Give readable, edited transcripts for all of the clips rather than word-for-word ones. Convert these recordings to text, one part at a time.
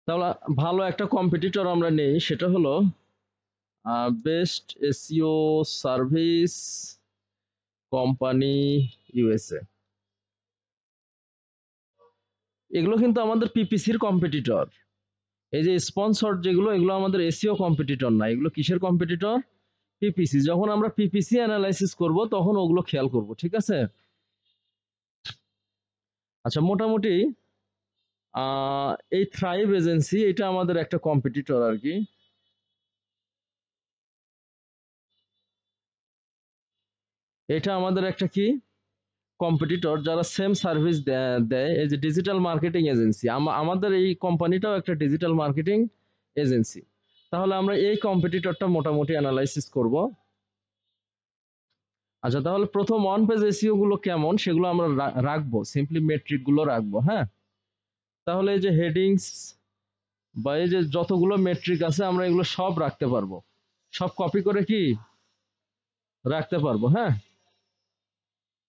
তাহলে ভালো একটা কম্পিটিটর আমরা নেই, সেটা হলো best SEO service company USA. এগুলো কিন্তু আমাদের পিপিসির কম্পিটিটর। এই যে স্পন্সর যেগুলো, এগুলো আমাদের এসইও কম্পিটিটর না, এগুলো কিসের কম্পিটিটর? পিপিসি। যখন আমরা পিপিসি অ্যানালাইসিস করব তখন ওগুলো খেয়াল করব, ঠিক আছে? আচ্ছা, মোটামুটি এই থ্রাইভ এজেন্সি এটা আমাদের একটা কম্পিটিটর আর কি। এটা আমাদের একটা কি কম্পিটিটর, যারা সেম সার্ভিস দেয়। এই যে ডিজিটাল মার্কেটিং এজেন্সি, আমাদের এই কোম্পানিটাও একটা ডিজিটাল মার্কেটিং এজেন্সি। তাহলে আমরা এই কম্পিটিটরটা মোটামুটি অ্যানালাইসিস করব। আচ্ছা, তাহলে প্রথম ওয়ান পেজ এসইও গুলো কেমন সেগুলো আমরা রাখবো, সিম্পলি মেট্রিক গুলো রাখবো। হ্যাঁ, তাহলে এই যে হেডিংস বা এই যে যতগুলো মেট্রিক আছে আমরা এগুলো সব রাখতে পারবো, সব কপি করে কি রাখতে পারবো। হ্যাঁ,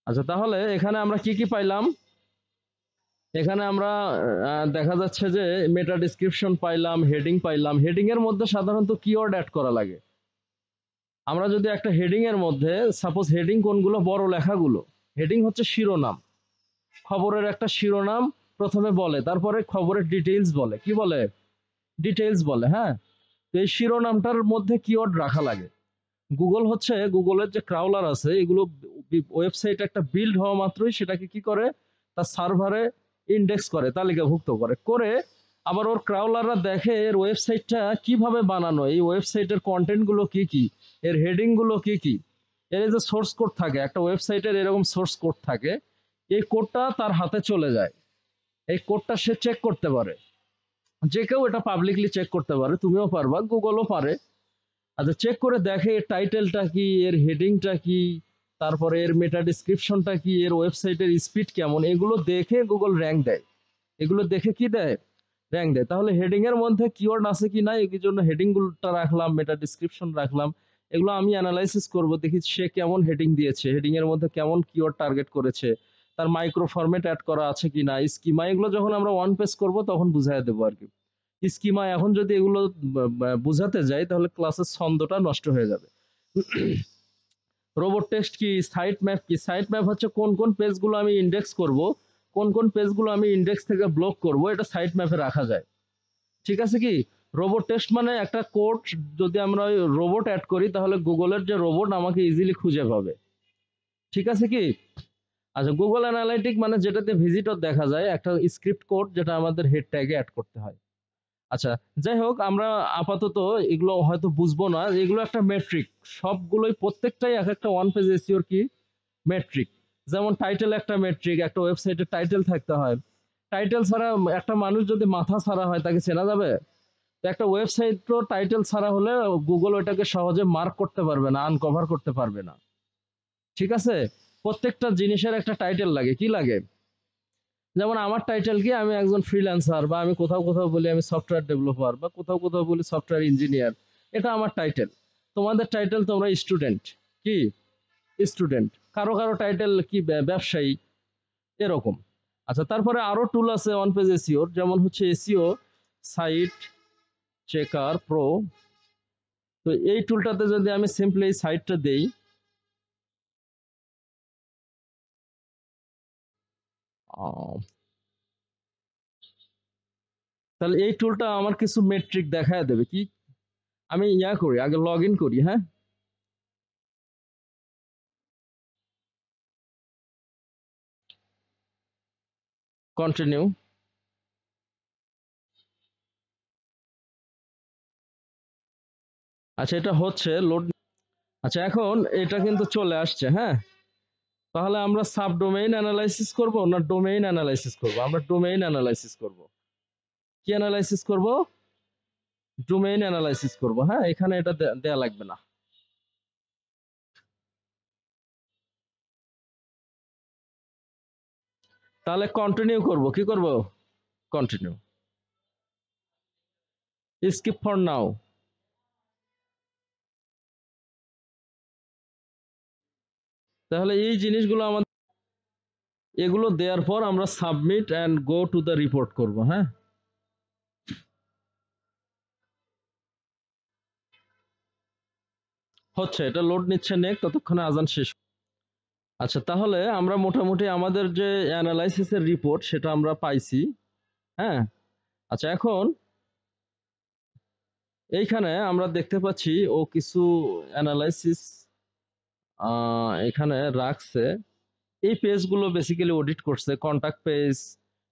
আচ্ছা, তাহলে এখানে আমরা কি কি পাইলাম? এখানে আমরা দেখা যাচ্ছে যে মেটা ডিসক্রিপশন পাইলাম, হেডিং পাইলাম। হেডিং এর মধ্যে সাধারণত কিওয়ার্ড অ্যাড করা লাগে। আমরা যদি একটা হেডিং এর মধ্যে, সাপোজ হেডিং কোনগুলো, বড় লেখাগুলো। হেডিং হচ্ছে শিরোনাম, খবরের একটা শিরোনাম প্রথমে বলে, তারপরে খবরের ডিটেইলস বলে। কি বলে? ডিটেইলস বলে। হ্যাঁ, তো এই শিরোনামটার মধ্যে কিওয়ার্ড রাখা লাগে। গুগলের যে ক্রাউলার আছে, এগুলো ওয়েবসাইট একটা বিল্ড হওয়া মাত্রই সেটাকে কি করে, তার সার্ভারে ইন্ডেক্স করে, তালিকাভুক্ত করে আবার ওর ক্রাউলাররা দেখে এর ওয়েবসাইটটা কিভাবে বানানো, এই ওয়েবসাইটের কন্টেন্ট গুলো কি কি, এর হেডিং গুলো কি কি। এর যে সোর্স কোড থাকে, একটা ওয়েবসাইটের এরকম সোর্স কোড থাকে, এই কোডটা তার হাতে চলে যায়। এই কোডটা সে চেক করতে পারে, যে কেউ এটা পাবলিকলি চেক করতে পারে, তুমিও পারবা, গুগলও পারে। আচ্ছা, চেক করে দেখে এর টাইটেলটা কি, এর হেডিংটা কি, তারপরে এর মেটা ডিসক্রিপশনটা কি, এর ওয়েবসাইটের স্পিড কেমন, এগুলো দেখে গুগল র্যাঙ্ক দেয়। এগুলো দেখে কি দেয়? র্যাঙ্ক দেয়। তাহলে হেডিং এর মধ্যে কিওয়ার্ড আছে কি না, এই জন্য হেডিং গুলোটা রাখলাম, মেটা ডিসক্রিপশন রাখলাম। এগুলো আমি অ্যানালাইসিস করব, দেখি সে কেমন হেডিং দিয়েছে, হেডিং এর মধ্যে কেমন কিওয়ার্ড টার্গেট করেছে, তার মাইক্রো ফরম্যাট অ্যাড করা আছে কি না, স্কিমা। এগুলো যখন আমরা ওয়ান পেজ করব তখন বুঝাই দেবো আর কি। স্কিমা এখন যদি এগুলো বুঝাতে যাই তাহলে ক্লাসের ছন্দটা নষ্ট হয়ে যাবে। রোবট টেক্সট কি, সাইট ম্যাপ কি? সাইট ম্যাপ হচ্ছে কোন কোন পেজগুলো আমি ইন্ডেক্স করব, কোন কোন পেজগুলো আমি ইন্ডেক্স থেকে ব্লক করব, এটা সাইট ম্যাপে রাখা যায়। ঠিক আছে কি? রোবট টেক্সট মানে একটা কোড, যদি আমরা রোবট অ্যাড করি তাহলে গুগলের যে রোবট আমাকে ইজিলি খুঁজে পাবে। ঠিক আছে কি? আচ্ছা, গুগল অ্যানালাইটিক মানে যেটাতে ভিজিটর দেখা যায়, একটা স্ক্রিপ্ট কোড যেটা আমাদের হেড ট্যাগে অ্যাড করতে হয়। আচ্ছা, যাই হোক, আমরা আপাতত এগুলো হয়তো বুঝবো না, এগুলো একটা মেট্রিক। সবগুলোই প্রত্যেকটাই এক একটা ওয়ান পেজ এসইওর কি মেট্রিক। যেমন টাইটেল একটা মেট্রিক, একটা ওয়েবসাইটের টাইটেল থাকতে হয়। টাইটেল ছাড়া একটা মানুষ যদি মাথা ছাড়া হয় তাকে চেনা যাবে? তো একটা ওয়েবসাইটও টাইটেল ছাড়া হলে গুগল ওটাকে সহজে মার্ক করতে পারবে না, আনকভার করতে পারবে না। ঠিক আছে? প্রত্যেকটা জিনিসের একটা টাইটেল লাগে। কি লাগে? যেমন আমার টাইটেল কি, আমি একজন ফ্রিল্যান্সার, বা আমি কোথাও কোথাও বলি আমি সফটওয়্যার ডেভেলপার, বা কোথাও কোথাও বলি সফটওয়্যার ইঞ্জিনিয়ার। এটা আমার টাইটেল। তোমাদের টাইটেল তোমরা স্টুডেন্ট। কি? স্টুডেন্ট। কারো কারো টাইটেল কি, ব্যবসায়ী, এরকম। আচ্ছা, তারপরে আরো টুল আছে ওয়ান পেজ এসইও, যেমন হচ্ছে এসইও সাইট চেকার প্রো। তো এই টুলটাতে যদি আমি সিম্পলি এই সাইটটা দেই, তাহলে এই টুলটা আমার কিছু মেট্রিক দেখায় দেবে। কি? আমি করি, আগে লগ ইন করি। হ্যাঁ, কন্টিনিউ। আচ্ছা, এটা হচ্ছে লোড। আচ্ছা, এখন এটা কিন্তু চলে আসছে। হ্যাঁ, তাহলে আমরা সাবডোমেইন অ্যানালাইসিস করব না ডোমেইন অ্যানালাইসিস করব? আমরা ডোমেইন অ্যানালাইসিস করব। কি অ্যানালাইসিস করব? ডোমেইন অ্যানালাইসিস করব। হ্যাঁ, এখানে এটা দেয়া লাগবে না। তাহলে কন্টিনিউ করব। কি করব? কন্টিনিউ। Skip for now. তাহলে এই জিনিসগুলো আমাদের, এগুলো দেওয়ার পর আমরা submit and go to the report করব। হ্যাঁ, হচ্ছে, এটা লোড নিচ্ছে নেক, ততক্ষণে আজান শেষ। আচ্ছা, তাহলে আমরা মোটামুটি আমাদের যে অ্যানালাইসিসের রিপোর্ট সেটা আমরা পাইছি। হ্যাঁ, আচ্ছা, এখন এইখানে আমরা দেখতে পাচ্ছি ও কিছু অ্যানালাইসিস এখানে রাখছে। এই পেজগুলো বেসিক্যালি অডিট করছে: contact page,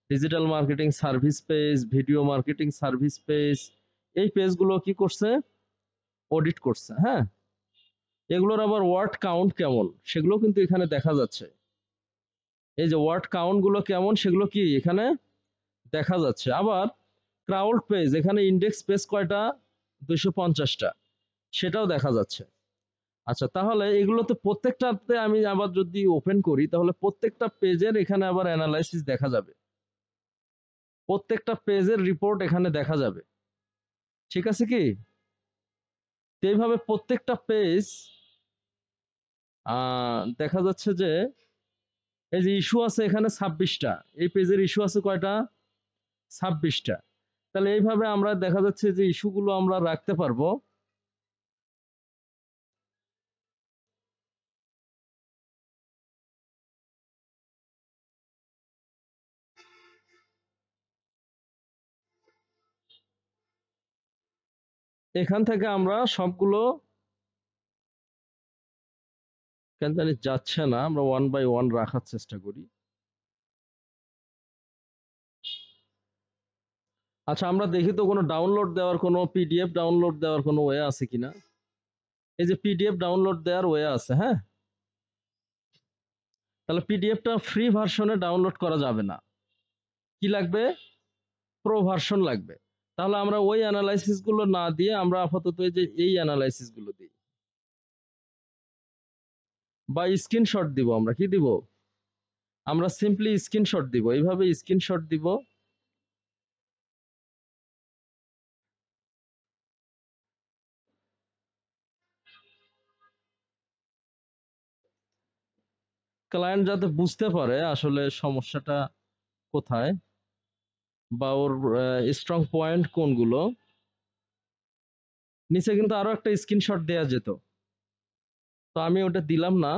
digital marketing service page, video marketing service page. এই পেজগুলো কি করছে? অডিট করছে। হ্যাঁ, এগুলোর আবার ওয়ার্ড কাউন্ট কেমন সেগুলো কিন্তু এখানে দেখা যাচ্ছে। এই যে ওয়ার্ড কাউন্ট গুলো কেমন সেগুলো কি এখানে দেখা যাচ্ছে। আবার ক্রাউড পেজ, এখানে ইন্ডেক্স পেজ কয়টা? 250টা, সেটাও দেখা যাচ্ছে। আচ্ছা, তাহলে এগুলোতে প্রত্যেকটাতে আমি আবার যদি ওপেন করি তাহলে প্রত্যেকটা পেজের এখানে আবার অ্যানালাইসিস দেখা যাবে, প্রত্যেকটা পেজের রিপোর্ট এখানে দেখা যাবে। ঠিক আছে কি? তো এইভাবে প্রত্যেকটা পেজ দেখা যাচ্ছে যে এই যে ইস্যু আছে এখানে 26টা, এই পেজের ইস্যু আছে কয়টা? 26টা। তাহলে এইভাবে আমরা দেখা যাচ্ছে যে ইস্যুগুলো আমরা রাখতে পারবো। এখান থেকে আমরা সবগুলো, কেন জানি যাচ্ছে না, আমরা ওয়ান বাই ওয়ান রাখার চেষ্টা করি। আচ্ছা, আমরা দেখি তো কোনো ডাউনলোড দেওয়ার, কোনো পিডিএফ ডাউনলোড দেওয়ার কোনো ওয়ে আছে কিনা। এই যে পিডিএফ ডাউনলোড দেওয়ার ওয়ে আছে। হ্যাঁ, তাহলে পিডিএফটা ফ্রি ভার্সনে ডাউনলোড করা যাবে না, কি লাগবে? প্রো ভার্সন লাগবে। তাহলে আমরা ওই অ্যানালাইসিস গুলো না দিয়ে আমরা আপাতত এই যে এই অ্যানালাইসিস গুলো দিই, বা স্ক্রিনশট দিব। আমরা কি দিব? আমরা সিম্পলি স্ক্রিনশট দিব, এইভাবে স্ক্রিনশট দিব। ক্লায়েন্ট যাতে বুঝতে পারে আসলে সমস্যাটা কোথায় বা ওর স্ট্রং পয়েন্ট কোনগুলো। নিচে কিন্তু আরো একটা স্ক্রিনশট দেয়া যেত, তো আমি ওটা দিলাম না।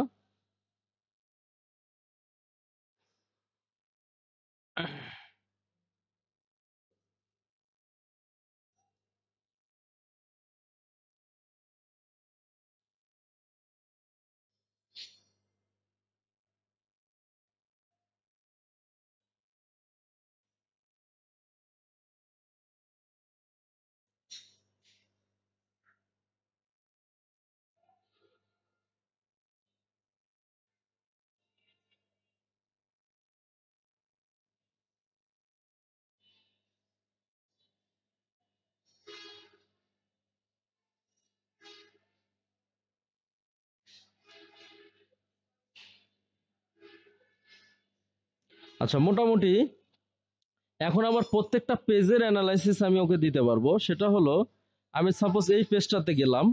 আচ্ছা, মোটামুটি এখন আবার প্রত্যেকটা পেজের অ্যানালাইসিস আমি ওকে দিতে পারবো। সেটা হলো, আমি সাপোজ এই পেজটাতে গেলাম,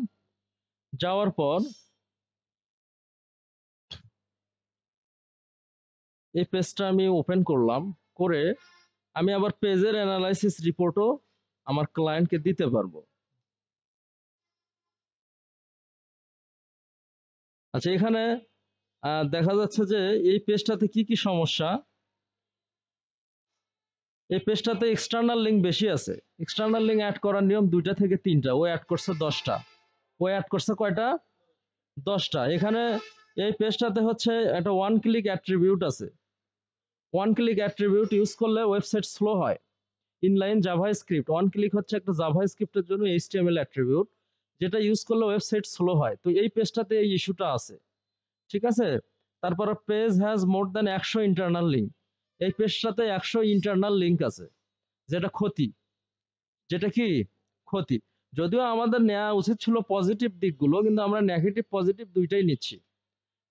যাওয়ার পর এই পেজটা আমি ওপেন করলাম, করে আমি আবার পেজের অ্যানালাইসিস রিপোর্টও আমার ক্লায়েন্টকে দিতে পারবো। আচ্ছা, এখানে দেখা যাচ্ছে যে এই পেজটাতে কি কি সমস্যা। এই পেজটাতে এক্সটার্নাল লিঙ্ক বেশি আছে। এক্সটার্নাল লিঙ্ক অ্যাড করার নিয়ম 2টা থেকে 3টা, ও অ্যাড করছে 10টা। ও অ্যাড করছে কয়টা? 10টা। এখানে এই পেজটাতে হচ্ছে একটা ওয়ান ক্লিক অ্যাট্রিবিউট আছে। ওয়ান ক্লিক অ্যাট্রিবিউট ইউজ করলে ওয়েবসাইট স্লো হয়। ইনলাইন জাভাস্ক্রিপ্ট, ওয়ান ক্লিক হচ্ছে একটা জাভাস্ক্রিপ্টের জন্য এইচটিএমএল অ্যাট্রিবিউট, যেটা ইউজ করলে ওয়েবসাইট স্লো হয়। তো এই পেজটাতে এই ইস্যুটা আছে। ঠিক আছে? তারপরে page has more than 100 internal link. এই পেজটাতে 100 ইন্টারনাল লিঙ্ক আছে, যেটা ক্ষতি। যেটা কি? ক্ষতি। যদিও আমাদের নেওয়া উচিত ছিল পজিটিভ দিকগুলো, কিন্তু আমরা নেগেটিভ পজিটিভ দুইটাই নিচ্ছি।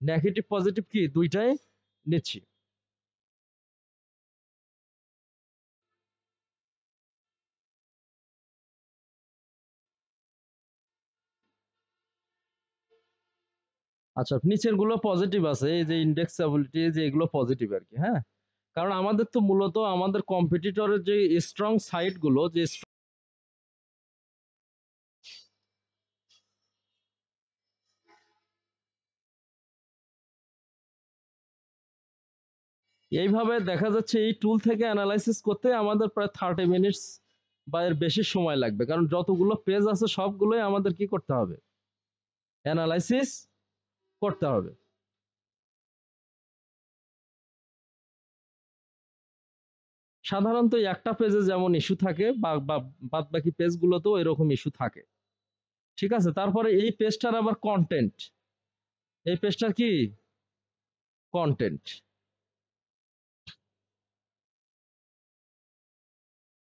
নেগেটিভ পজিটিভ কি দুইটাই নিচ্ছি। আচ্ছা, নিচের গুলো পজিটিভ আছে, এই যে ইন্ডেক্সএবিলিটি, যে এগুলো পজিটিভ আর কি। হ্যাঁ, কারণ আমাদের তো মূলত আমাদের কম্পিটিটরের যে স্ট্রং সাইট গুলো, যে এইভাবে দেখা যাচ্ছে এই টুল থেকে অ্যানালাইসিস করতে আমাদের প্রায় 30 মিনিটস বা এর বেশি সময় লাগবে, কারণ যতগুলো পেজ আছে সবগুলোই আমাদের কি করতে হবে, অ্যানালাইসিস করতে হবে। সাধারণত একটা পেজে যেমন ইস্যু থাকে বা বাদ বাকি পেজগুলোতেও এরকম ইস্যু থাকে, ঠিক আছে। তারপরে এই পেজটার আবার কন্টেন্ট, এই পেজটার কি কন্টেন্ট।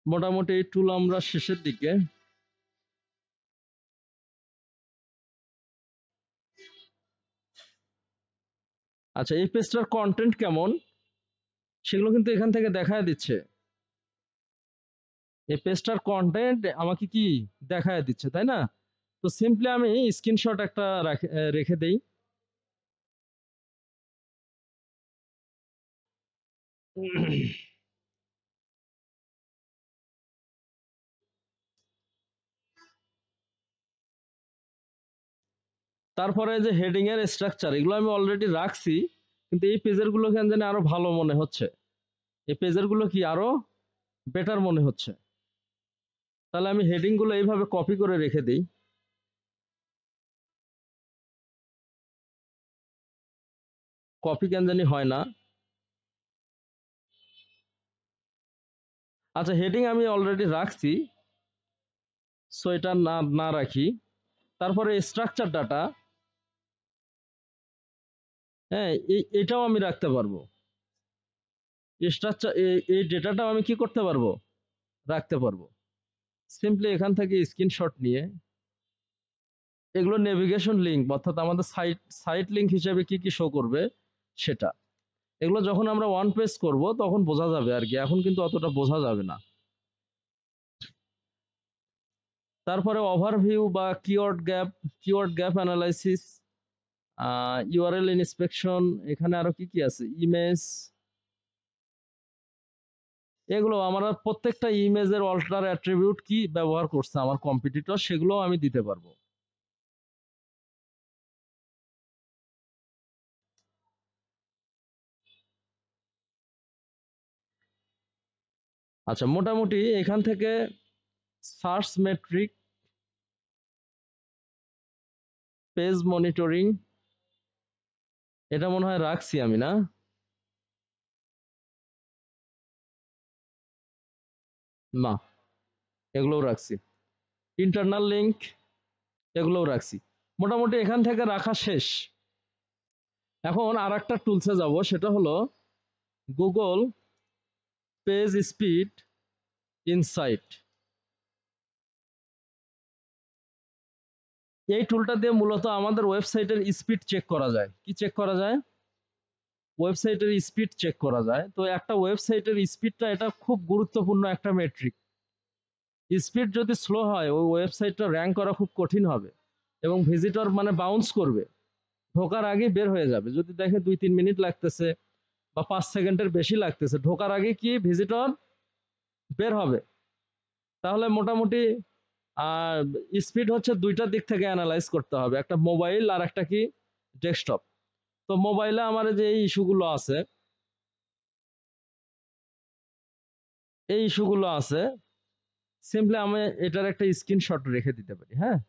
মোটামুটি এই টুল আমরা শেষের দিকে। আচ্ছা, এই পেজটার কন্টেন্ট কেমন সেগুলো কিন্তু এখান থেকে দেখায় দিচ্ছে। এই পেজটার কন্টেন্ট আমাকে কি দেখায় দিচ্ছে, তাই না? তো সিম্পলি আমি স্ক্রিনশট একটা রেখে দেই। তারপরে যে হেডিং এর স্ট্রাকচার, এগুলো আমি অলরেডি রাখছি, কিন্তু এই পেজের গুলো কেন জানি আরো ভালো মনে হচ্ছে, এই পেজের গুলো কি আরো বেটার মনে হচ্ছে। তাহলে আমি হেডিং গুলো এইভাবে কপি করে রেখে দিই। কপি কেন জানি হয় না। আচ্ছা, হেডিং আমি অলরেডি রাখছি, সো এটা না না রাখি। তারপরে স্ট্রাকচার ডাটা, হ্যাঁ এটাও আমি রাখতে পারবো। স্ট্রাকচার এই ডেটাটাও আমি কি করতে পারবো, রাখতে পারবো। সিম্পলি এখান থেকে স্ক্রিনশট নিয়ে, এগুলো নেভিগেশন লিঙ্ক, অর্থাৎ আমাদের সাইট লিঙ্ক হিসেবে কি কি শো করবে সেটা। এগুলো যখন আমরা ওয়ান পেজ করব তখন বোঝা যাবে আর কি, এখন কিন্তু অতটা বোঝা যাবে না। তারপরে ওভারভিউ বা keyword gap analysis, URL inspection, এখানে আরো কি কি আছে, ইমেজ, এগুলো আমরা প্রত্যেকটা ইমেজের অল্টার অ্যাট্রিবিউট কি ব্যবহার করছে আমার কম্পিটিটর, সেগুলো আমি দিতে পারবো। আচ্ছা, মোটামুটি এখান থেকে সার্চ মেট্রিক, পেজ মনিটরিং, এটা মনে হয় রাখছি আমি, না? না, এগুলোও রাখছি। ইন্টারনাল লিঙ্ক, এগুলোও রাখছি। মোটামুটি এখান থেকে রাখা শেষ। এখন আর একটা টুলসে যাব, সেটা হলো গুগল পেজ স্পিড ইনসাইট। এই টুলটা দিয়ে মূলত আমাদের ওয়েবসাইটের স্পিড চেক করা যায়। কি চেক করা যায়? ওয়েবসাইটের স্পিড চেক করা যায়। তো একটা ওয়েবসাইটের স্পিডটা এটা খুব গুরুত্বপূর্ণ একটা মেট্রিক। স্পিড যদি স্লো হয় ওই ওয়েবসাইটটা র্যাঙ্ক করা খুব কঠিন হবে, এবং ভিজিটর মানে বাউন্স করবে, ঢোকার আগে বের হয়ে যাবে। যদি দেখে 2-3 মিনিট লাগতেছে বা 5 সেকেন্ডের বেশি লাগতেছে, ঢোকার আগে কি ভিজিটর বের হবে। তাহলে মোটামুটি স্পিড হচ্ছে দুইটা দিক থেকে অ্যানালাইজ করতে হবে, একটা মোবাইল আর একটা কি ডেস্কটপ। তো মোবাইলে আমার যে এই ইস্যুগুলো আছে, এই ইস্যুগুলো আছে, সিম্পলি আমি এটার একটা স্ক্রিনশট রেখে দিতে পারি। হ্যাঁ,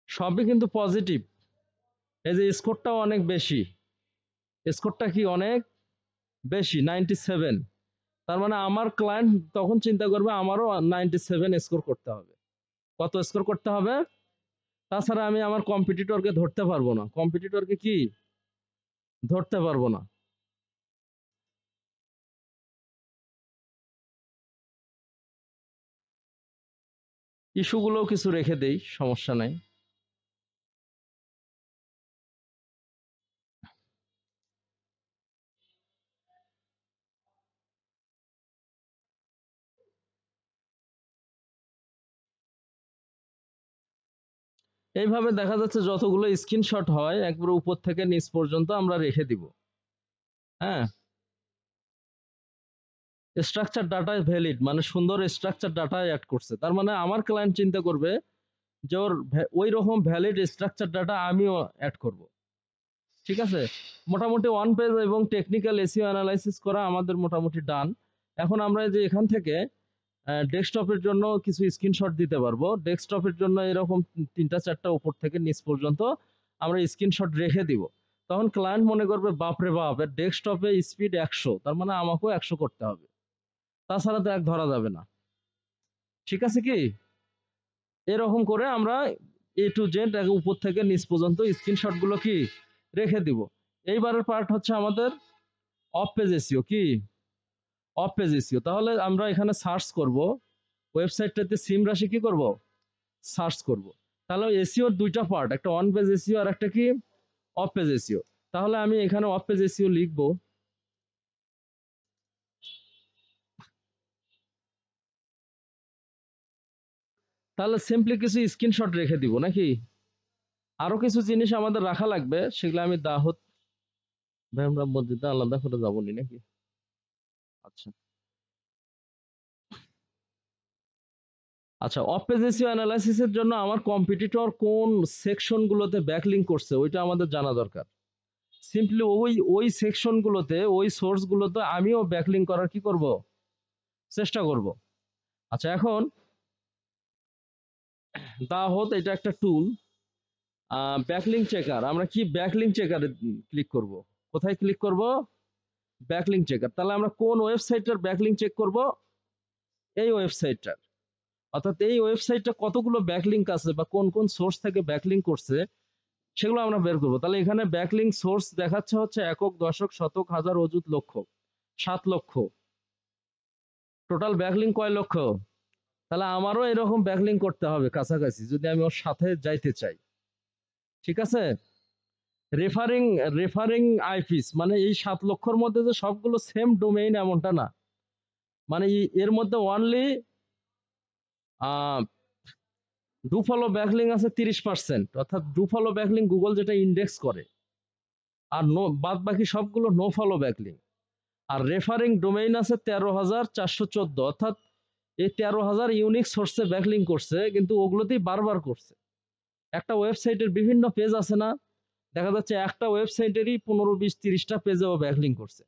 সবই কিন্তু পজিটিভ। এই যে স্কোরটাও অনেক বেশি, স্কোরটা কি অনেক বেশি, 97। তার মানে আমার ক্লায়েন্ট তখন চিন্তা করবে আমারও 97 স্কোর করতে হবে। কত স্কোর করতে হবে? তাছাড়া আমি আমার কম্পিটিটরকে ধরতে পারবো না, কম্পিটিটরকে কি ধরতে পারবো না। ইস্যুগুলোও কিছু রেখে দেই, সমস্যা নাই। এইভাবে দেখা যাচ্ছে যতগুলো স্ক্রিনশট হয় একবারে উপর থেকে নিচ পর্যন্ত আমরা রেখে দিব। হ্যাঁ, স্ট্রাকচার ডাটা ভ্যালিড মানে সুন্দর স্ট্রাকচার ডাটা অ্যাড করছে, তার মানে আমার ক্লায়েন্ট চিন্তা করবে যে ওর ওই রকম ভ্যালিড স্ট্রাকচার ডাটা আমিও অ্যাড করব। ঠিক আছে, মোটামুটি ওয়ান পেজ এবং টেকনিক্যাল এসইও অ্যানালাইসিস করা আমাদের মোটামুটি ডান। এখন আমরা যে এখান থেকে ডেস্কটপের জন্য কিছু স্ক্রিনশট দিতে পারবো। ডেস্কটপের জন্য এরকম তিনটা চারটা উপর থেকে নিচ পর্যন্ত আমরা স্ক্রিনশট রেখে দিব। তখন ক্লায়েন্ট মনে করবে বাপরে বাপ, এর ডেস্কটপে স্পিড 100, তার মানে আমাকেও 100 করতে হবে, তাছাড়া তো এক ধরা যাবে না। ঠিক আছে কি, এরকম করে আমরা এ টু জেড উপর থেকে নিচ পর্যন্ত স্ক্রিনশট গুলো কি রেখে দিব। এইবারের পার্ট হচ্ছে আমাদের অফ পেজ এসইও। কি অফ পেজ এসইও? তাহলে আমরা এখানে সার্চ করব, ওয়েবসাইটটাতে সিম রাশি কি করব, সার্চ করব। তাহলে এসইওর দুইটা পার্ট, একটা অন পেজ এসইও আর একটা কি অফ পেজ এসইও। তাহলে আমি এখানে অফ পেজ এসইও লিখব। তাহলে সিম্পলি কিছু স্ক্রিনশট রেখে দিব নাকি, আরো কিছু জিনিস আমাদের রাখা লাগবে, সেগুলো আমি দাহত ভাই আমরা মসজিদে আলাদা করে যাবনি নাকি। আচ্ছা আচ্ছা, অফ পেজ এসইও অ্যানালাইসিসের জন্য আমার কম্পিটিটর কোন সেকশন গুলোতে ব্যাকলিংক করছে ওইটা আমাদের জানা দরকার। সিম্পলি ওই ওই সেকশন গুলোতে, ওই সোর্স গুলোতে আমিও ব্যাকলিংক করার কি করব, চেষ্টা করব। আচ্ছা, এখন দাহত এটা একটা টুল, ব্যাকলিংক চেকার। আমরা কি ব্যাকলিংক চেকারে ক্লিক করব, কোথায় ক্লিক করব, ব্যাকলিংক চেকার। তাহলে আমরা কোন ওয়েবসাইটের ব্যাকলিংক চেক করব, এই ওয়েবসাইটটার। অর্থাৎ এই ওয়েবসাইটটা কতগুলো ব্যাকলিংক আছে বা কোন কোন সোর্স থেকে ব্যাকলিংক করছে সেগুলো আমরা বের করব। তাহলে এখানে ব্যাকলিংক সোর্স দেখাচ্ছে হচ্ছে একক, দশক, শতক, হাজার, অযুত, লক্ষ, 7 লক্ষ। টোটাল ব্যাকলিংক কয় লক্ষ? তাহলে আমারও এরকম ব্যাকলিংক করতে হবে কাছাকাছি যদি আমি ওর সাথে যাইতে চাই। ঠিক আছে, রেফারিং রেফারিং আইপিস মানে এই 7 লক্ষর মধ্যে যে সবগুলো সেম ডোমেইন এমনটা না, মানে এর মধ্যে অনলি ডু ফলো ব্যাকলিং আছে 30%, অর্থাৎ ডু ফলো ব্যাকলিং গুগল যেটা ইন্ডেক্স করে, আর নো বাদ বাকি সবগুলো নো ফলো ব্যাকলিং। আর রেফারিং ডোমেইন আছে 13,414, অর্থাৎ এই 13,000 ইউনিক সোর্সে ব্যাকলিং করছে, কিন্তু ওগুলোতেই বারবার করছে। একটা ওয়েবসাইটের বিভিন্ন পেজ আছে না, দেখা যাচ্ছে একটা ওয়েবসাইটেরই 15, 20, 30টা পেজে ও ব্যাকলিং করছে।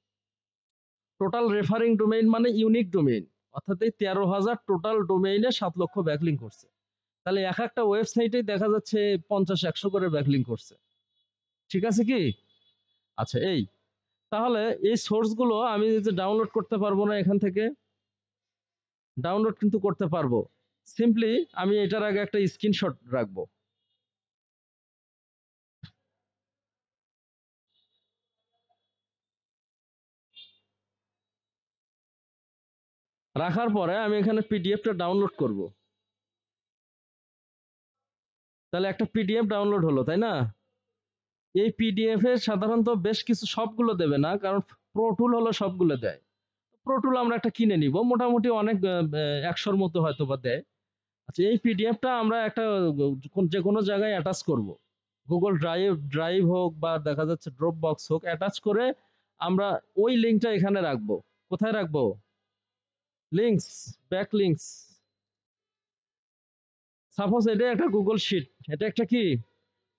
টোটাল রেফারিং ডোমেইন মানে ইউনিক ডোমেইন, অর্থাৎ এই 13,000 টোটাল ডোমেইনে 7 লক্ষ ব্যাকলিং করছে। তাহলে এক একটা ওয়েবসাইটে দেখা যাচ্ছে 50, 100 করে ব্যাকলিং করছে। ঠিক আছে কি, আচ্ছা এই, তাহলে এই সোর্স গুলো আমি যে ডাউনলোড করতে পারবো না এখান থেকে, ডাউনলোড কিন্তু করতে পারবো। সিম্পলি আমি এটার আগে একটা স্ক্রিনশট রাখবো। রাখার পরে আমি এখানে পিডিএফটা ডাউনলোড করব। তাহলে একটা পিডিএফ ডাউনলোড হলো, তাই না? এই পিডিএফ এর সাধারণত বেশ কিছু, সবগুলো দেবে না, কারণ প্রো টুল হলো সবগুলো দেয়। প্রো টুল আমরা একটা কিনে নিব, মোটামুটি অনেক 100-র মতো হয়তো বা দেয়। আচ্ছা, এই পিডিএফটা আমরা একটা যে কোনো জায়গায় অ্যাটাচ করব, গুগল ড্রাইভ ড্রাইভ হোক বা দেখা যাচ্ছে ড্রপ বক্স হোক, অ্যাটাচ করে আমরা ওই লিঙ্কটা এখানে রাখবো। কোথায় রাখবো, লিঙ্কস, ব্যাক লিঙ্কস। সাপোজ এটা একটা গুগল শিট, এটা একটা কি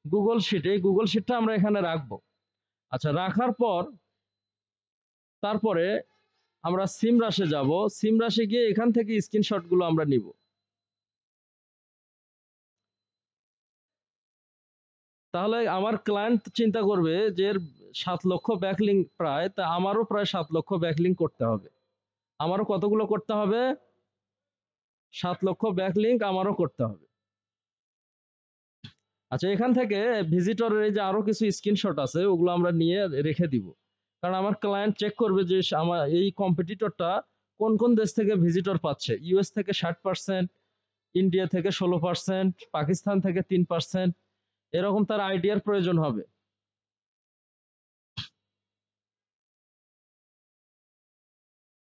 গুগল শিট, এই গুগল শিটটা আমরা এখানে রাখবো। আচ্ছা, রাখার পর তারপরে আমরা সিম রাশে যাব, সিম রাশে গিয়ে এখান থেকে স্ক্রিনশট গুলো আমরা নিব। তাহলে আমার ক্লায়েন্ট চিন্তা করবে যে এর 7 লক্ষ ব্যাকলিং প্রায়, তা আমারও প্রায় 7 লক্ষ ব্যাকলিং করতে হবে। আমারও কতগুলো করতে হবে, 7 লক্ষ ব্যাকলিংক আমারও করতে হবে। আচ্ছা, এখান থেকে ভিজিটরের এই যে আরো কিছু স্ক্রিনশট আছে ওগুলো আমরা নিয়ে রেখে দিব, কারণ আমার ক্লায়েন্ট চেক করবে যে আমার এই কম্পিটিটরটা কোন কোন দেশ থেকে ভিজিটর পাচ্ছে। ইউএস থেকে 60%, ইন্ডিয়া থেকে 16%, পাকিস্তান থেকে 3%, এরকম তার আইডিয়ার প্রয়োজন হবে।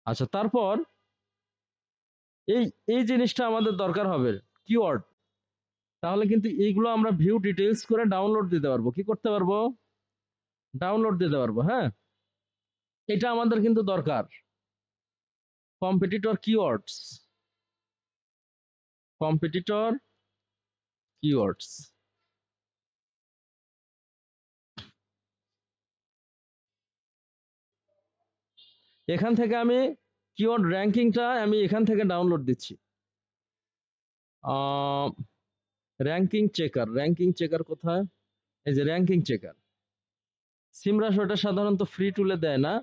আচ্ছা, তারপর এই এই জিনিসটা আমাদের দরকার হবে, কিওয়ার্ড। তাহলে কিন্তু এইগুলো আমরা ভিউ ডিটেইলস করে ডাউনলোড দিতে পারবো। কি করতে পারবো, ডাউনলোড দিতে পারবো। হ্যাঁ, এটা আমাদের কিন্তু দরকার। Competitor keywords, competitor keywords. এখান থেকে আমি কিওয়ার্ড র্যাঙ্কিংটা আমি এখান থেকে ডাউনলোড দিচ্ছি। র্যাঙ্কিং চেকার, র্যাঙ্কিং চেকার কোথায়? এই যে র্যাঙ্কিং চেকার। সিমরাশ ওটা সাধারণত ফ্রি টুলে দেয় না।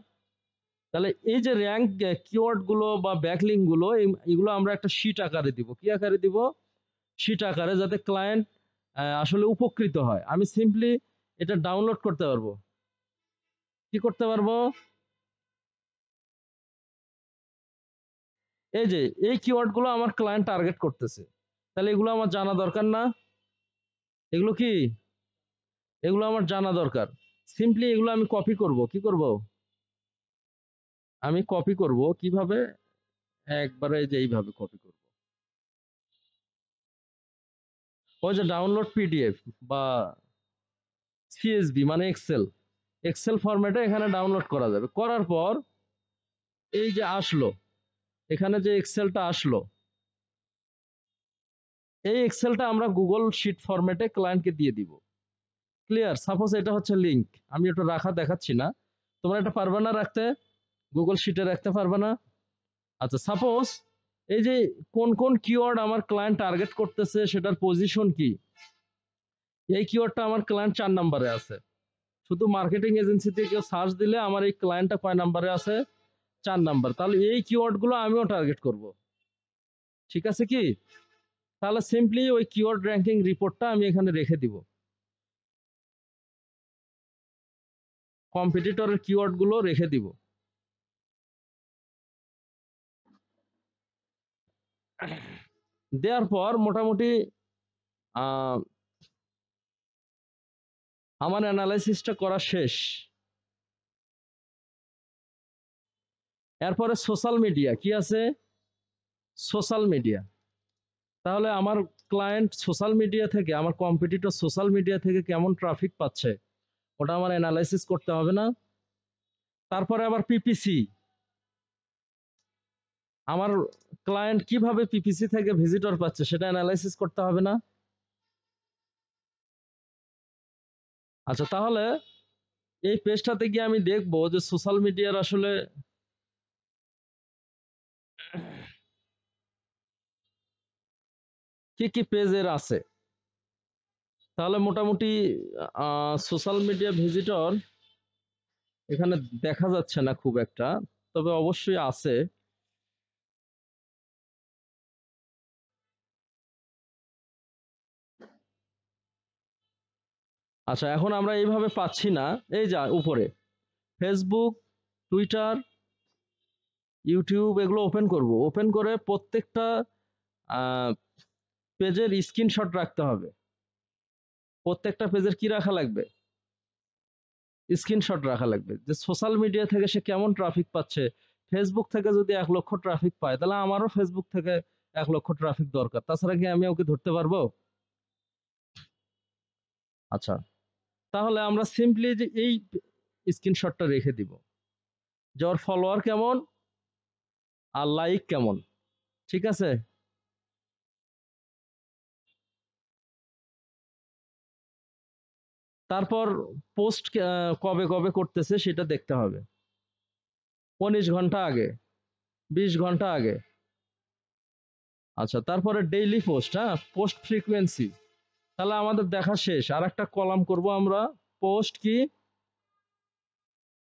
তাহলে এই যে র্যাঙ্ক কিওয়ার্ড গুলো বা ব্যাকলিং গুলো, এগুলো আমরা একটা শীট আকারে দিব। কি আকারে দিব? শীট আকারে, যাতে ক্লায়েন্ট আসলে উপকৃত হয়। আমি সিম্পলি এটা ডাউনলোড করতে পারবো। কি করতে পারবো? এই যে এই কিওয়ার্ড গুলো আমার ক্লায়েন্ট টার্গেট করতেছে, তাহলে এগুলো আমার জানা দরকার না? এগুলো কি? এগুলো আমার জানা দরকার। সিম্পলি এগুলো আমি কপি করব। কি করব? আমি কপি করব কিভাবে? একবারে যে এইভাবে কপি করব। ওই যে ডাউনলোড পিডিএফ বা সিএসভি মানে এক্সেল, এক্সেল ফরম্যাটে এখানে ডাউনলোড করা যাবে। করার পর এই যে আসলো, এখানে যে এক্সেলটা আসলো, এই এক্সেলটা আমরা গুগল শিট ফরম্যাটে ক্লায়েন্টকে দিয়ে দিব। ক্লিয়ার? সাপোজ এটা হচ্ছে লিংক, আমি এটা রাখা দেখাচ্ছি না। তোমরা এটা পারবে না রাখতে? গুগল শিটে রাখতে পারবে না? আচ্ছা, সাপোজ এই যে কোন কোন কিওয়ার্ড আমার ক্লায়েন্ট টার্গেট করতেছে, সেটার পজিশন কি, এই কিওয়ার্ডটা আমার ক্লায়েন্ট 4 নম্বরে আছে। শুধু মার্কেটিং এজেন্সিতে কেউ সার্চ দিলে আমার এই ক্লায়েন্টটা কয় নম্বরে আছে? 4 নাম্বার। তাহলে এই কিওয়ার্ড গুলো আমিও টার্গেট করব। ঠিক আছে কি? তাহলে সিম্পলি ওই কিওয়ার্ড র্যাঙ্কিং রিপোর্টটা আমি এখানে রেখে দিব। কম্পিটিটরের কিওয়ার্ড গুলো রেখে দিব। দেওয়ার পর মোটামুটি আমার অ্যানালাইসিসটা করা শেষ। এরপরে সোশ্যাল মিডিয়া কি আছে? Social media. তাহলে আমার ক্লায়েন্ট সোশ্যাল মিডিয়া থেকে, আমার কম্পিটিটর সোশ্যাল মিডিয়া থেকে কেমন ট্রাফিক পাচ্ছে, ওটা আমার অ্যানালাইসিস করতে হবে না? তারপরে আবার পিপিসি, আমার ক্লায়েন্ট কিভাবে পিপিসি থেকে ভিজিটর পাচ্ছে সেটা অ্যানালাইসিস করতে হবে না? আচ্ছা, তাহলে এই পেজটাতে গিয়ে আমি দেখবো যে সোশ্যাল মিডিয়ার আসলে কি কি পেজের আছে। তাহলে মোটামুটি সোশ্যাল মিডিয়া ভিজিটর এখানে দেখা যাচ্ছে না খুব একটা, তবে অবশ্যই আছে। আচ্ছা, এখন আমরা এইভাবে পাচ্ছি না। এই যা উপরে ফেসবুক, টুইটার, ইউটিউব এগুলো ওপেন করব। ওপেন করে প্রত্যেকটা পেজের স্ক্রিনশট রাখতে হবে। প্রত্যেকটা পেজের কি রাখা লাগবে? স্ক্রিনশট রাখা লাগবে, যে সোশ্যাল মিডিয়া থেকে সে কেমন ট্রাফিক পাচ্ছে। ফেসবুক থেকে যদি 1 লক্ষ ট্রাফিক পায়, তাহলে আমারও ফেসবুক থেকে 1 লক্ষ ট্রাফিক দরকার। তাছাড়া কি আমি ওকে ধরতে পারবো? আচ্ছা, তাহলে আমরা সিম্পলি যে এই স্ক্রিনশটটা রেখে দিব, যে ওর ফলোয়ার কেমন আর লাইক কেমন। ঠিক আছে? তারপর পোস্ট কবে কবে করতেছে সেটা দেখতে হবে। 15 ঘন্টা আগে, 20 ঘন্টা আগে। আচ্ছা, তারপরে ডেইলি পোস্ট, হ্যাঁ, পোস্ট ফ্রিকোয়েন্সি। তাহলে আমাদের দেখা শেষ। আর একটা কলাম করব আমরা, পোস্ট কি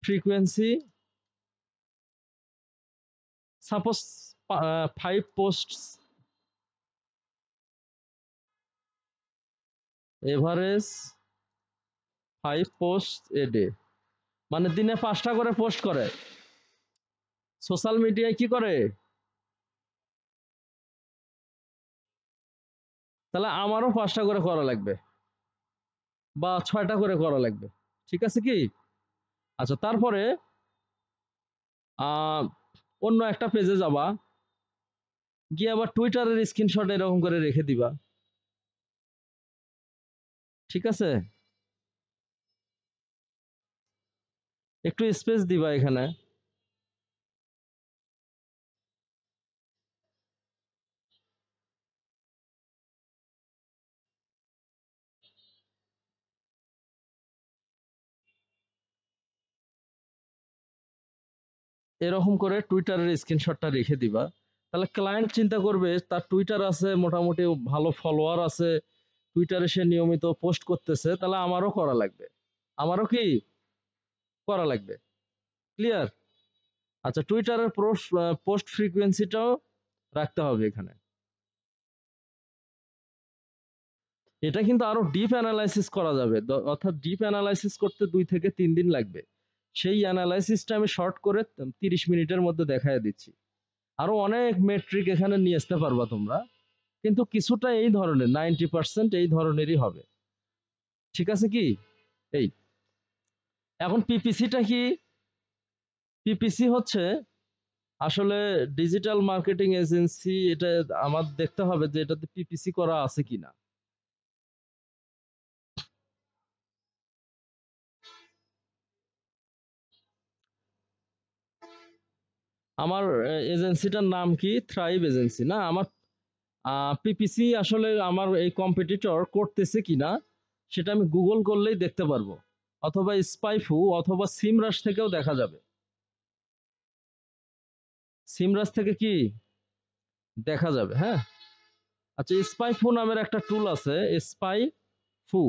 frequency. Suppose 5 post average, 5 post a day, মানে দিনে 5টা করে পোস্ট করে। সোশ্যাল মিডিয়ায় কি করে? তাহলে আমারও 5টা করে করা লাগবে বা 6টা করে করা লাগবে। ঠিক আছে কি? আচ্ছা, তারপরে আহ অন্য একটা পেজে যাবা, গিয়ে আবার টুইটারের স্ক্রিনশট এরকম করে রেখে দিবা। ঠিক আছে? একটু স্পেস দিবা এখানে। এরকম করে টুইটারের স্ক্রিনশটটা রেখে দিবা। তাহলে ক্লায়েন্ট চিন্তা করবে তার টুইটার আছে, মোটামুটি ভালো ফলোয়ার আছে, টুইটারে সে নিয়মিত পোস্ট করতেছে, তাহলে আমারও করা লাগবে। আমারও কি করা লাগবে? ক্লিয়ার? আচ্ছা, টুইটারের পোস্ট ফ্রিকোয়েন্সিটাও রাখতে হবে এখানে। এটা কিন্তু আরো ডিপ অ্যানালাইসিস করা যাবে, অর্থাৎ ডিপ অ্যানালাইসিস করতে 2 থেকে 3 দিন লাগবে। সেই অ্যানালাইসিসটা আমি শর্ট করে 30 মিনিটের মধ্যে দেখায় দিচ্ছি। আরো অনেক মেট্রিক এখানে নিয়ে আসতে পারবা তোমরা, কিন্তু কিছুটা এই ধরনের 90% এই ধরনেরই হবে। ঠিক আছে কি? এই এখন পিপিসিটা কি? পিপিসি হচ্ছে আসলে ডিজিটাল মার্কেটিং এজেন্সি। এটা আমার দেখতে হবে যে এটাতে পিপিসি করা আছে কিনা। আমার এজেন্সিটার নাম কি? থ্রাইভ এজেন্সি না? আমার পিপিসি আসলে আমার এই কম্পিটিটর করতেছে কিনা সেটা আমি গুগল করলেই দেখতে পারবো, অথবা স্পাইফু অথবা সিমরাশ থেকেও দেখা যাবে। সিমরাশ থেকে কি দেখা যাবে? হ্যাঁ। আচ্ছা, স্পাইফু নামের একটা টুল আছে, স্পাইফু,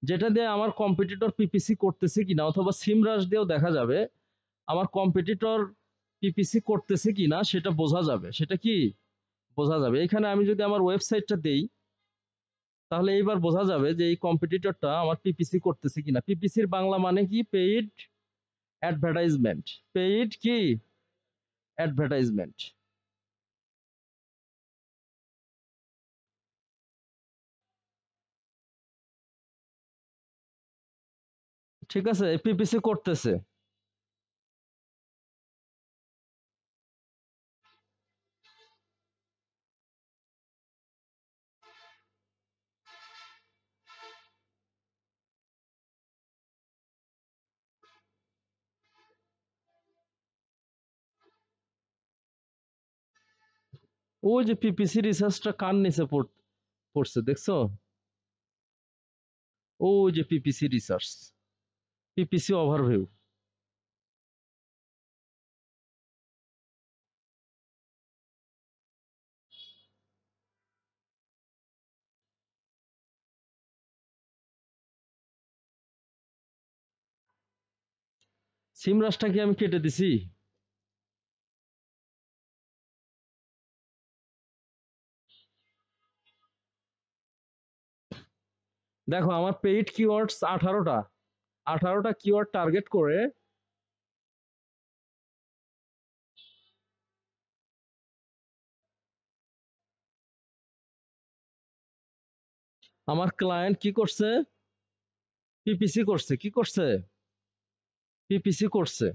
যেটা দিয়ে আমার কম্পিটিটর পিপিসি করতেছে কিনা, অথবা সিমরাশ দিয়েও দেখা যাবে আমার কম্পিটিটর পিপিসি করতেছে কিনা, সেটা বোঝা যাবে। সেটা কি বোঝা যাবে? এখানে আমি যদি আমার ওয়েবসাইটটা দেই, তাহলে এইবার বোঝা যাবে যে এই কম্পিটিটরটা আমার পিপিসি করতেছে কিনা। পিপিসির বাংলা মানে কি? Paid advertisement. পেইড কি অ্যাডভার্টাইজমেন্ট। ঠিক আছে, পিপিসি করতেছে। ওই যে পিপিসি রিসার্চটা কার নিচে পড়ছে দেখছো? ওই যে পিপিসি রিসার্চ, পিপিসি ওভারভিউ। সিমরাশটা কি আমি কেটে দিছি? দেখো, আমার পেইড কিওয়ার্ডস 18টা। 18টা কিওয়ার্ড টার্গেট করে আমার ক্লায়েন্ট কি করছে? পিপিসি করছে। কি করছে? পিপিসি করছে।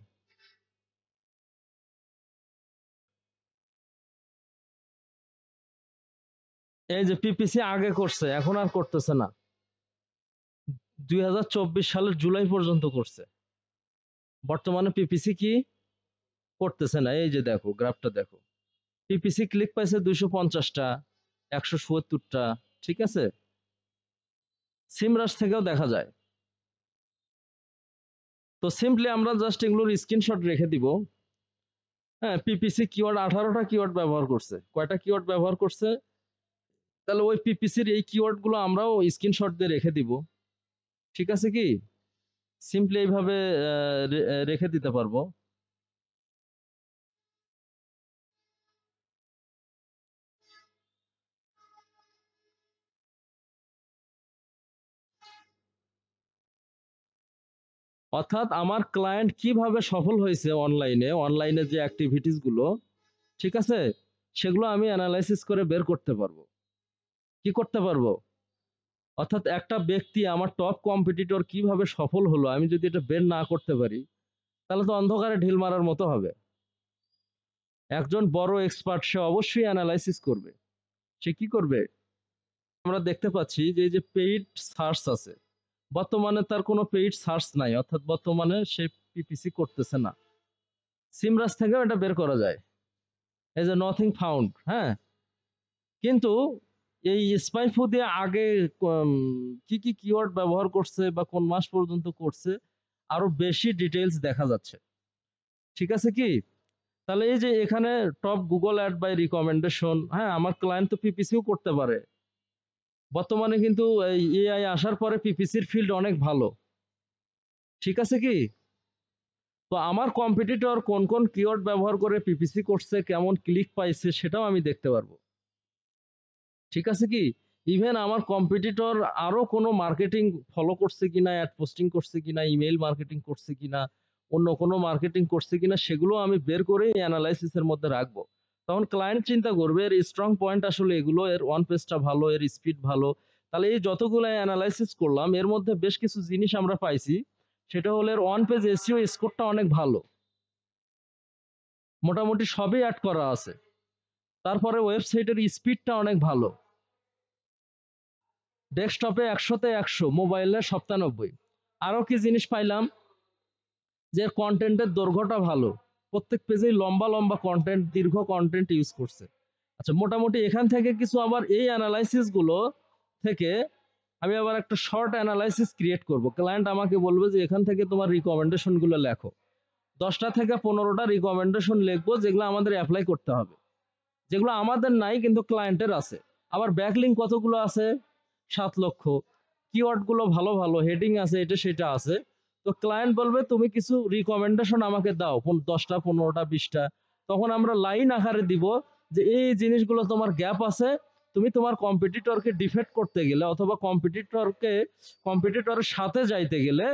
এই যে পিপিসি আগে করছে, এখন আর করতেছে না। 2024 সালের জুলাই পর্যন্ত করছে। বর্তমানে পিপিসি কি করতেছে না। এই যে দেখো, গ্রাফটা দেখো, পিপিসি ক্লিক পাইছে 250টা, 177টা। ঠিক আছে, সিমরাশ থেকেও দেখা যায়। তো সিম্পলি আমরা জাস্ট এগুলোর স্ক্রিনশট রেখে দিব। হ্যাঁ, পিপিসি কিওয়ার্ড 18টা কিওয়ার্ড ব্যবহার করছে। কয়টা কিওয়ার্ড ব্যবহার করছে? তাহলে ওই পিপিসির এই কিওয়ার্ড গুলো আমরাও স্ক্রিনশট দিয়ে রেখে দিব। ঠিক আছে কি? সিম্পলি এইভাবে রেখে দিতে পারবো। অর্থাৎ আমার ক্লায়েন্ট কিভাবে সফল হয়েছে অনলাইনে যে অ্যাক্টিভিটিস গুলো, ঠিক আছে, সেগুলো আমি অ্যানালাইসিস করে বের করতে পারবো। কি করতে পারবো? অর্থাৎ একটা ব্যক্তি, আমার টপ কম্পিটিটর কিভাবে সফল হলো, আমি যদি এটা বের না করতে পারি, তাহলে তো অন্ধকারে ঢিল মারার মতো হবে। একজন বড় এক্সপার্ট সে অবশ্যই অ্যানালাইসিস করবে। সে কি করবে? আমরা দেখতে পাচ্ছি যে এই যে পেইড সার্চ আছে, বর্তমানে তার কোনো পেইড সার্চ নাই, অর্থাৎ বর্তমানে সে পিপিসি করতেছে না। সিমরাস থেকেও এটা বের করা যায়। এই যে নথিং ফাউন্ড, হ্যাঁ। কিন্তু এই স্পাইফু দিয়ে আগে উম, কি কি কিওয়ার্ড ব্যবহার করছে বা কোন মাস পর্যন্ত করছে, আরো বেশি ডিটেইলস দেখা যাচ্ছে। ঠিক আছে কি? তাহলে এই যে এখানে top Google ad by recommendation, হ্যাঁ আমার ক্লায়েন্ট তো পিপিসিও করতে পারে। বর্তমানে কিন্তু এই এআই আসার পরে পিপিসির ফিল্ড অনেক ভালো। ঠিক আছে কি? তো আমার কম্পিটিটর কোন কোন কিওয়ার্ড ব্যবহার করে পিপিসি করছে, কেমন ক্লিক পাইছে সেটাও আমি দেখতে পারবো। ঠিক আছে কি? ইভেন আমার কম্পিটিটর আরো কোনো মার্কেটিং ফলো করছে কিনা, অ্যাড পোস্টিং করছে কিনা, ইমেইল মার্কেটিং করছে কিনা, অন্য কোনো মার্কেটিং করছে কিনা, সেগুলো আমি বের করে অ্যানালাইসিসের মধ্যে রাখবো। তখন ক্লায়েন্ট চিন্তা করবে এর স্ট্রং পয়েন্ট আসলে এগুলো, এর ওয়ান পেজটা ভালো, এর স্পিড ভালো। তাহলে এই যতগুলো অ্যানালাইসিস করলাম এর মধ্যে বেশ কিছু জিনিস আমরা পাইছি। সেটা হলো এর ওয়ান পেজ এসইও স্কোরটা অনেক ভালো, মোটামুটি সবই অ্যাড করা আছে। তারপরে ওয়েবসাইটের স্পিডটা অনেক ভালো, ডেস্কটপে 100-তে 100, মোবাইলে 97। আরো কি জিনিস পাইলাম, যে কন্টেন্টের দৈর্ঘ্যটা ভালো, প্রত্যেক পেজেই লম্বা লম্বা কন্টেন্ট, দীর্ঘ কন্টেন্ট ইউজ করছে। আচ্ছা, মোটামুটি এখান থেকে কিছু আবার এই অ্যানালাইসিস গুলো থেকে আমি আবার একটা শর্ট অ্যানালাইসিস ক্রিয়েট করব। ক্লায়েন্ট আমাকে বলবে যে এখান থেকে তোমার রিকমেন্ডেশন গুলো লেখো, 10টা থেকে 15টা রিকমেন্ডেশন লিখবো যেগুলো আমাদের অ্যাপ্লাই করতে হবে, যেগুলো আমাদের নাই কিন্তু ক্লায়েন্টের আছে। আবার ব্যাকলিঙ্ক কতগুলো আছে, 7 লক্ষ। কিওয়ার্ড গুলো ভালো ভালো, হেডিং আছে, এটা সেটা আছে। তো ক্লায়েন্ট বলবে তুমি কিছু রিকমেন্ডেশন আমাকে দাও, 10টা 15টা 20টা। তখন আমরা লাইন আকারে দিব যে এই জিনিসগুলো তোমার গ্যাপ আছে, তুমি তোমার কম্পিটিটরকে ডিফেক্ট করতে গেলে অথবা কম্পিটিটরের সাথে যাইতে গেলে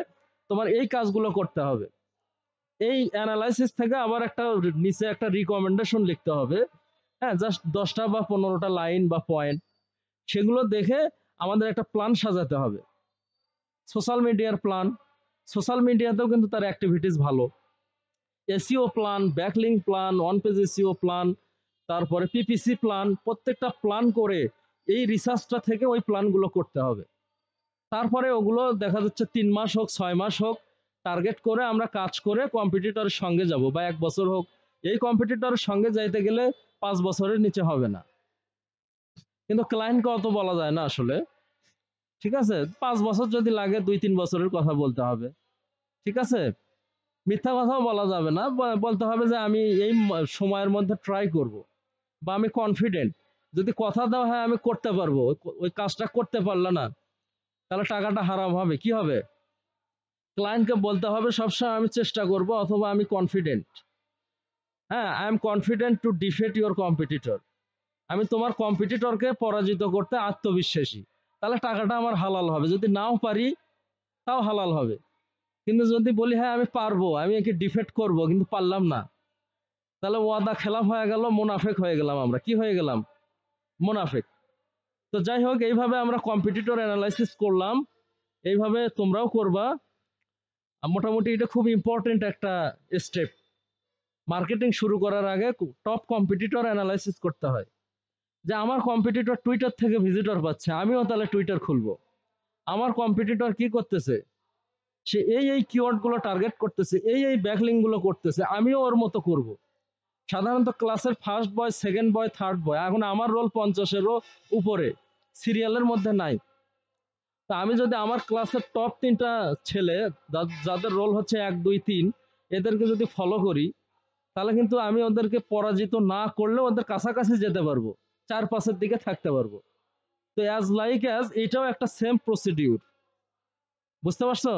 তোমার এই কাজগুলো করতে হবে। এই অ্যানালাইসিস থেকে আবার একটা নিচে একটা রিকমেন্ডেশন লিখতে হবে, হ্যাঁ, জাস্ট 10টা বা 15টা লাইন বা পয়েন্ট। সেগুলো দেখে আমাদের একটা প্ল্যান সাজাতে হবে, সোশ্যাল মিডিয়ার প্ল্যান। সোশ্যাল মিডিয়াতেও কিন্তু তার অ্যাক্টিভিটিস ভালো, SEO plan, backlink plan, on page SEO plan, তারপরে পিপিসি প্ল্যান, প্রত্যেকটা প্ল্যান করে এই রিসার্চটা থেকে ওই প্ল্যানগুলো করতে হবে। তারপরে ওগুলো দেখা যাচ্ছে 3 মাস হোক 6 মাস হোক, টার্গেট করে আমরা কাজ করে কম্পিটিটরের সঙ্গে যাব, বা 1 বছর হোক। এই কম্পিটিটরের সঙ্গে যাইতে গেলে 5 বছরের নিচে হবে না, কিন্তু ক্লায়েন্টকে অত বলা যায় না আসলে। ঠিক আছে, 5 বছর যদি লাগে 2-3 বছরের কথা বলতে হবে। ঠিক আছে, মিথ্যা কথাও বলা যাবে না, বলতে হবে যে আমি এই সময়ের মধ্যে ট্রাই করব, বা আমি কনফিডেন্ট। যদি কথা দাও হ্যাঁ আমি করতে পারবো, ওই কাজটা করতে পারলে না, তাহলে টাকাটা হারাম হবে, কি হবে? ক্লায়েন্টকে বলতে হবে সবসময় আমি চেষ্টা করব, অথবা আমি কনফিডেন্ট। হ্যাঁ, I am confident two defeat your competitor. আমি তোমার কম্পিটিটরকে পরাজিত করতে আত্মবিশ্বাসী। তাহলে টাকাটা আমার হালাল হবে, যদি নাও পারি তাও হালাল হবে। কিন্তু যদি বলি হ্যাঁ আমি পারবো, আমি একে ডিফেক্ট করব, কিন্তু পারলাম না, তাহলে ওয়াদা খেলাফ হয়ে গেল, মুনাফেক হয়ে গেলাম। আমরা কি হয়ে গেলাম? মুনাফেক। তো যাই হোক, এইভাবে আমরা কম্পিটিটর অ্যানালাইসিস করলাম, এইভাবে তোমরাও করবা। মোটামুটি এটা খুব ইম্পর্টেন্ট একটা স্টেপ। মার্কেটিং শুরু করার আগে টপ কম্পিটিটর অ্যানালাইসিস করতে হয়, যে আমার কম্পিটিটর টুইটার থেকে ভিজিটর পাচ্ছে, আমিও তাহলে টুইটার খুলবো। আমার কম্পিটিটর কি করতেছে, সে এই কিওয়ার্ড গুলো টার্গেট করতেছে, এই ব্যাকলিঙ্ক গুলো করতেছে, আমিও ওর মতো করব। সাধারণত ক্লাসের first boy, second boy, third বয়, এখন আমার রোল 50-এরও উপরে, সিরিয়ালের মধ্যে নাই। তা আমি যদি আমার ক্লাসের টপ 3টা ছেলে, যাদের রোল হচ্ছে 1, 2, 3, এদেরকে যদি ফলো করি, তাহলে কিন্তু আমি ওদেরকে পরাজিত না করলে ওদের কাছাকাছি যেতে পারবো, 4-5-এর দিকে থাকতে পারবো। তো অ্যাজ লাইক অ্যাজ এটাও একটা সেম প্রসিডিউর, বুঝতে পারছো?